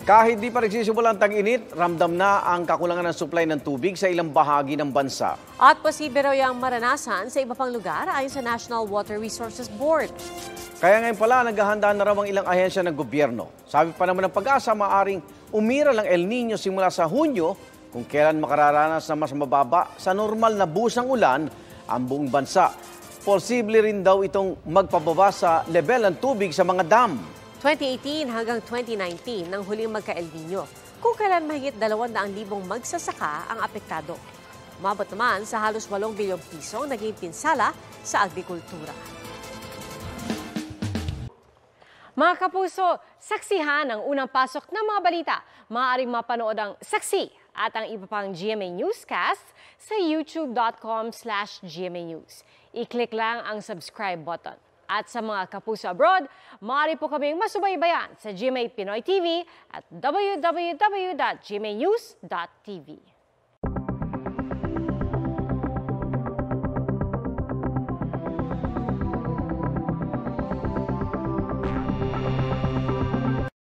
Kahit di pa nagsisimulang tag-init, ramdam na ang kakulangan ng supply ng tubig sa ilang bahagi ng bansa. At posible raw yung maranasan sa iba pang lugar ayon sa National Water Resources Board. Kaya ngayon pala, naghahanda na raw ang ilang ahensya ng gobyerno. Sabi pa naman ng Pag-asa, maaring umiral ang El Nino simula sa Hunyo kung kailan makararanas na mas mababa sa normal na busang ulan ang buong bansa. Posible rin daw itong magpababa sa level ng tubig sa mga dam. 2018 hanggang 2019 nang huling magka-El Nino, kung kailan mahigit 200,000 magsasaka ang apektado. Umabot naman sa halos 8 bilyong piso naging pinsala sa agrikultura. Mga kapuso, saksihan ang unang pasok ng mga balita. Maaaring mapanood ang Saksi at ang iba pang GMA Newscast sa youtube.com/GMA News. I-click lang ang subscribe button. At sa mga kapuso abroad, maaari po kaming masubaybayan sa GMA Pinoy TV at www.gmanews.tv.